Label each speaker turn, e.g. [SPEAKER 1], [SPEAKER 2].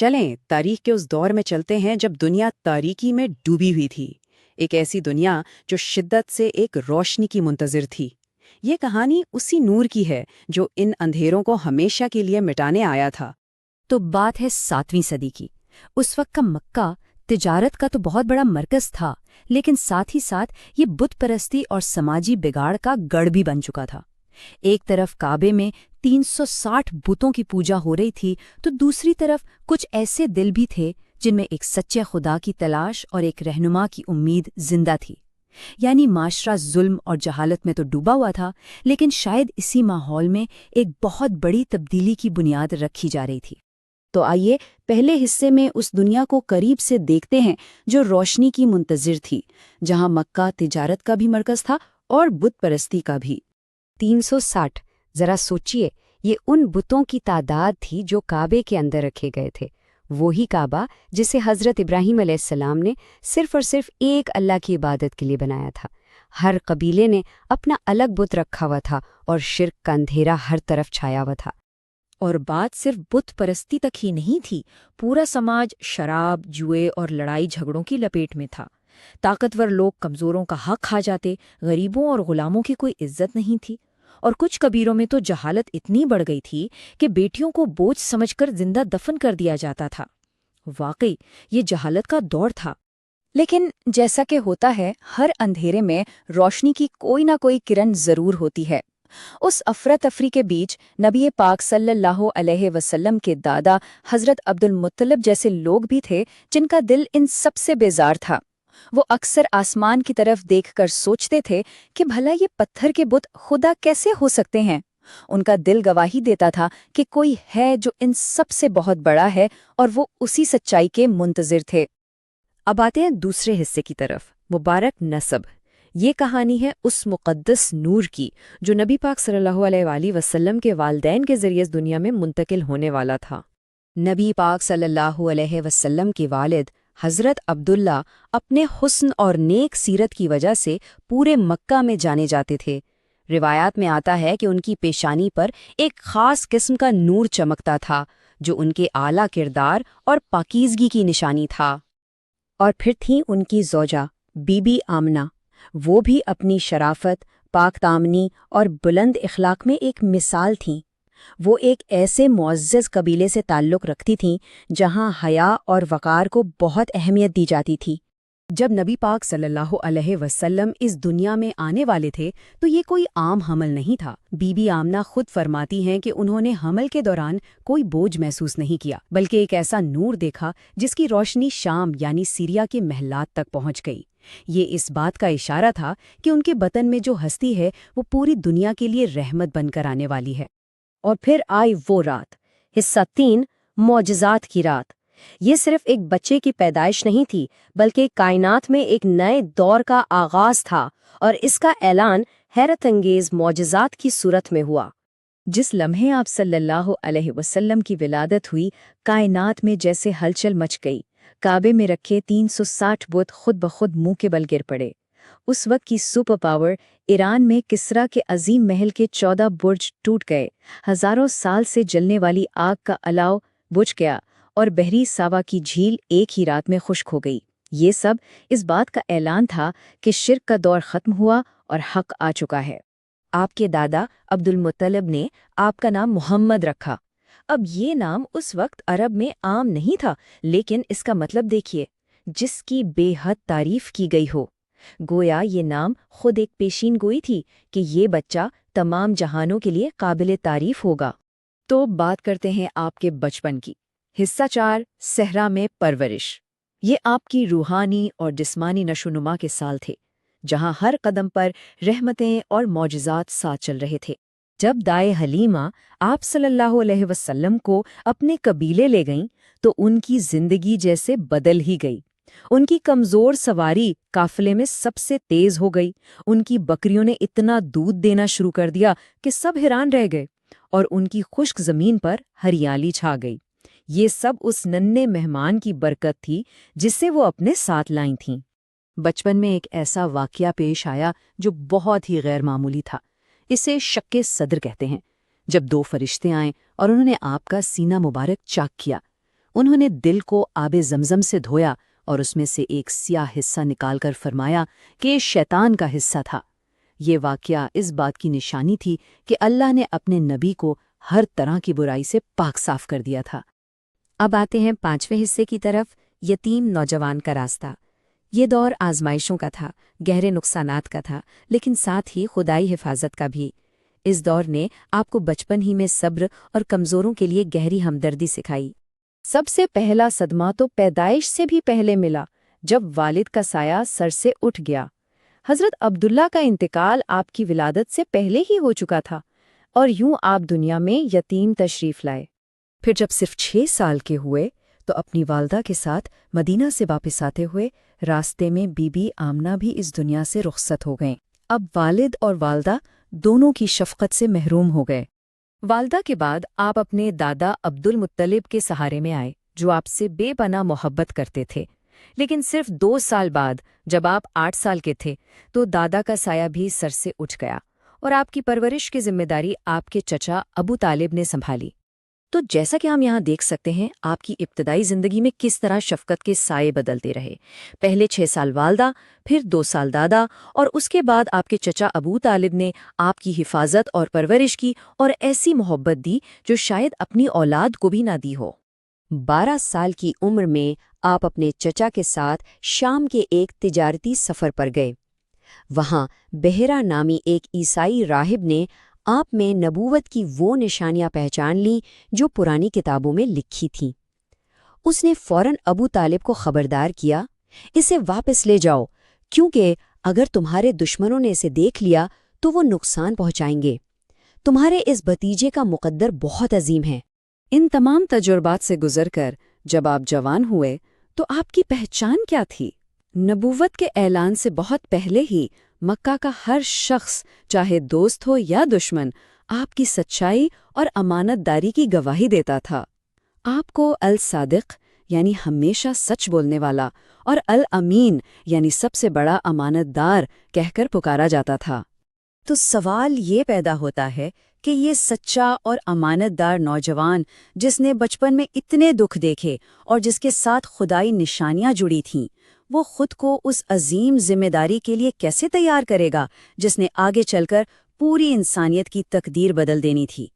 [SPEAKER 1] چلیں تاریخ کے اس دور میں چلتے ہیں جب دنیا تاریکی میں ڈوبی ہوئی تھی، ایک ایسی دنیا جو شدت سے ایک روشنی کی منتظر تھی۔ یہ کہانی اسی نور کی ہے جو ان اندھیروں کو ہمیشہ کے لیے مٹانے آیا تھا۔
[SPEAKER 2] تو بات ہے 7ویں صدی کی۔ اس وقت کا مکہ تجارت کا تو بہت بڑا مرکز تھا، لیکن ساتھ ہی ساتھ یہ بت پرستی اور سماجی بگاڑ کا گڑھ بھی بن چکا تھا۔ ایک طرف کعبے میں 360 بتوں کی پوجا ہو رہی تھی، تو دوسری طرف کچھ ایسے دل بھی تھے جن میں ایک سچے خدا کی تلاش اور ایک رہنما کی امید زندہ تھی۔ یعنی معاشرہ ظلم اور جہالت میں تو ڈوبا ہوا تھا، لیکن شاید اسی ماحول میں ایک بہت بڑی تبدیلی کی بنیاد رکھی جا رہی تھی۔
[SPEAKER 1] تو آئیے پہلے حصے میں اس دنیا کو قریب سے دیکھتے ہیں جو روشنی کی منتظر تھی، جہاں مکہ تجارت کا بھی مرکز تھا اور بت پرستی کا بھی۔
[SPEAKER 2] 360، ذرا سوچئے، یہ ان بتوں کی تعداد تھی جو کعبے کے اندر رکھے گئے تھے۔ وہی کعبہ جسے حضرت ابراہیم علیہ السلام نے صرف اور صرف ایک اللہ کی عبادت کے لیے بنایا تھا۔ ہر قبیلے نے اپنا الگ بت رکھا ہوا تھا اور شرک کا اندھیرا ہر طرف چھایا ہوا تھا۔
[SPEAKER 3] اور بات صرف بت پرستی تک ہی نہیں تھی، پورا سماج شراب، جوئے اور لڑائی جھگڑوں کی لپیٹ میں تھا۔ طاقتور لوگ کمزوروں کا حق کھا جاتے، غریبوں اور غلاموں کی کوئی عزت نہیں تھی، اور کچھ قبیلوں میں تو جہالت اتنی بڑھ گئی تھی کہ بیٹیوں کو بوجھ سمجھ کر زندہ دفن کر دیا جاتا تھا۔ واقعی یہ جہالت کا دور تھا۔
[SPEAKER 2] لیکن جیسا کہ ہوتا ہے، ہر اندھیرے میں روشنی کی کوئی نہ کوئی کرن ضرور ہوتی ہے۔ اس افراتفری کے بیچ نبی پاک صلی اللہ علیہ وسلم کے دادا حضرت عبد المطلب جیسے لوگ بھی تھے جن کا دل ان سب سے بیزار تھا۔ وہ اکثر آسمان کی طرف دیکھ کر سوچتے تھے کہ بھلا یہ پتھر کے بت خدا کیسے ہو سکتے ہیں۔ ان کا دل گواہی دیتا تھا کہ کوئی ہے جو ان سب سے بہت بڑا ہے، اور وہ اسی سچائی کے منتظر تھے۔
[SPEAKER 3] اب آتے ہیں دوسرے حصے کی طرف، مبارک نسب۔ یہ کہانی ہے اس مقدس نور کی جو نبی پاک صلی اللہ علیہ وآلہ وسلم کے والدین کے ذریعے اس دنیا میں منتقل ہونے والا تھا۔
[SPEAKER 2] نبی پاک صلی اللہ علیہ وسلم کے والد حضرت عبداللہ اپنے حسن اور نیک سیرت کی وجہ سے پورے مکہ میں جانے جاتے تھے۔ روایات میں آتا ہے کہ ان کی پیشانی پر ایک خاص قسم کا نور چمکتا تھا جو ان کے اعلیٰ کردار اور پاکیزگی کی نشانی تھا۔ اور پھر تھیں ان کی زوجہ بی بی آمنہ، وہ بھی اپنی شرافت، پاک دامنی اور بلند اخلاق میں ایک مثال تھیں۔ وہ ایک ایسے معزز قبیلے سے تعلق رکھتی تھیں جہاں حیا اور وقار کو بہت اہمیت دی جاتی تھی۔
[SPEAKER 1] جب نبی پاک صلی اللہ علیہ وسلم اس دنیا میں آنے والے تھے تو یہ کوئی عام حمل نہیں تھا۔ بی بی آمنہ خود فرماتی ہیں کہ انہوں نے حمل کے دوران کوئی بوجھ محسوس نہیں کیا، بلکہ ایک ایسا نور دیکھا جس کی روشنی شام یعنی سیریا کے محلات تک پہنچ گئی۔ یہ اس بات کا اشارہ تھا کہ ان کے بطن میں جو ہستی ہے وہ پوری دنیا کے لیے رحمت بن کر آنے والی ہے۔
[SPEAKER 3] اور پھر آئی وہ رات، حصہ 3، معجزات کی رات۔ یہ صرف ایک بچے کی پیدائش نہیں تھی، بلکہ کائنات میں ایک نئے دور کا آغاز تھا، اور اس کا اعلان حیرت انگیز معجزات کی صورت میں ہوا۔ جس لمحے آپ صلی اللہ علیہ وسلم کی ولادت ہوئی، کائنات میں جیسے ہلچل مچ گئی۔ کعبے میں رکھے 360 بت خود بخود منہ کے بل گر پڑے۔ اس وقت کی سپر پاور ایران میں کسرا کے عظیم محل کے 14 برج ٹوٹ گئے، ہزاروں سال سے جلنے والی آگ کا الاؤ بجھ گیا، اور بحری ساوا کی جھیل ایک ہی رات میں خشک ہو گئی۔ یہ سب اس بات کا اعلان تھا کہ شرک کا دور ختم ہوا اور حق آ چکا ہے۔ آپ کے دادا عبد المطلب نے آپ کا نام محمد رکھا۔ اب یہ نام اس وقت عرب میں عام نہیں تھا، لیکن اس کا مطلب دیکھیے، جس کی بے حد تعریف کی گئی ہو۔ گویا یہ نام خود ایک پیشین گوئی تھی کہ یہ بچہ تمام جہانوں کے لیے قابل تعریف ہوگا۔
[SPEAKER 1] تو بات کرتے ہیں آپ کے بچپن کی۔ حصہ 4، صحرا میں پرورش۔ یہ آپ کی روحانی اور جسمانی نشو و کے سال تھے، جہاں ہر قدم پر رحمتیں اور معجزات ساتھ چل رہے تھے۔ جب دائے حلیمہ آپ صلی اللہ علیہ وسلم کو اپنے قبیلے لے گئیں تو ان کی زندگی جیسے بدل ہی گئی۔ ان کی کمزور سواری قافلے میں سب سے تیز ہو گئی، ان کی بکریوں نے اتنا دودھ دینا شروع کر دیا کہ سب حیران رہ گئے، اور ان کی خشک زمین پر ہریالی چھا گئی۔ یہ سب اس ننھے مہمان کی برکت تھی جسے وہ اپنے ساتھ لائیں تھیں۔ بچپن میں ایک ایسا واقعہ پیش آیا جو بہت ہی غیر معمولی تھا۔ اسے شق صدر کہتے ہیں۔ جب 2 فرشتے آئیں اور انہوں نے آپ کا سینہ مبارک چاک کیا، انہوں نے دل کو آب زمزم سے دھویا اور اس میں سے ایک سیاہ حصہ نکال کر فرمایا کہ یہ شیطان کا حصہ تھا۔ یہ واقعہ اس بات کی نشانی تھی کہ اللہ نے اپنے نبی کو ہر طرح کی برائی سے پاک صاف کر دیا تھا۔
[SPEAKER 2] اب آتے ہیں 5ویں حصے کی طرف، یتیم نوجوان کا راستہ۔ یہ دور آزمائشوں کا تھا، گہرے نقصانات کا تھا، لیکن ساتھ ہی خدائی حفاظت کا بھی۔ اس دور نے آپ کو بچپن ہی میں صبر اور کمزوروں کے لیے گہری ہمدردی سکھائی۔
[SPEAKER 1] سب سے پہلا صدمہ تو پیدائش سے بھی پہلے ملا، جب والد کا سایہ سر سے اٹھ گیا۔ حضرت عبداللہ کا انتقال آپ کی ولادت سے پہلے ہی ہو چکا تھا، اور یوں آپ دنیا میں یتیم تشریف لائے۔ پھر جب صرف 6 سال کے ہوئے تو اپنی والدہ کے ساتھ مدینہ سے واپس آتے ہوئے راستے میں بی بی آمنہ بھی اس دنیا سے رخصت ہو گئیں۔ اب والد اور والدہ دونوں کی شفقت سے محروم ہو گئے۔ والدہ کے بعد آپ اپنے دادا عبد المطلب کے سہارے میں آئے، جو آپ سے بے پناہ محبت کرتے تھے۔ لیکن صرف 2 سال بعد جب آپ 8 سال کے تھے تو دادا کا سایہ بھی سر سے اٹھ گیا اور آپ کی پرورش کی ذمہ داری آپ کے چچا ابو طالب نے سنبھالی۔ تو جیسا کہ ہم یہاں دیکھ سکتے ہیں، آپ کی ابتدائی زندگی میں کس طرح شفقت کے سائے بدلتے رہے۔ پہلے 6 سال والدہ، پھر 2 سال دادا، اور اس کے بعد آپ کے چچا ابو طالب نے آپ کی حفاظت اور پرورش کی اور ایسی محبت دی جو شاید اپنی اولاد کو بھی نہ دی ہو۔
[SPEAKER 2] 12 سال کی عمر میں آپ اپنے چچا کے ساتھ شام کے ایک تجارتی سفر پر گئے۔ وہاں بحیرہ نامی ایک عیسائی راہب نے آپ میں نبوت کی وہ نشانیاں پہچان لیں جو پرانی کتابوں میں لکھی تھیں۔ اس نے فوراً ابو طالب کو خبردار کیا، اسے واپس لے جاؤ، کیونکہ اگر تمہارے دشمنوں نے اسے دیکھ لیا تو وہ نقصان پہنچائیں گے۔ تمہارے اس بھتیجے کا مقدر بہت عظیم ہے۔
[SPEAKER 1] ان تمام تجربات سے گزر کر جب آپ جوان ہوئے تو آپ کی پہچان کیا تھی؟ نبوت کے اعلان سے بہت پہلے ہی مکہ کا ہر شخص، چاہے دوست ہو یا دشمن، آپ کی سچائی اور امانت داری کی گواہی دیتا تھا۔ آپ کو الصادق یعنی ہمیشہ سچ بولنے والا اور الامین یعنی سب سے بڑا امانت دار کہہ کر پکارا جاتا تھا۔ تو سوال یہ پیدا ہوتا ہے کہ یہ سچا اور امانت دار نوجوان، جس نے بچپن میں اتنے دکھ دیکھے اور جس کے ساتھ خدائی نشانیاں جڑی تھیں، وہ خود کو اس عظیم ذمہ داری کے لیے کیسے تیار کرے گا جس نے آگے چل کر پوری انسانیت کی تقدیر بدل دینی تھی؟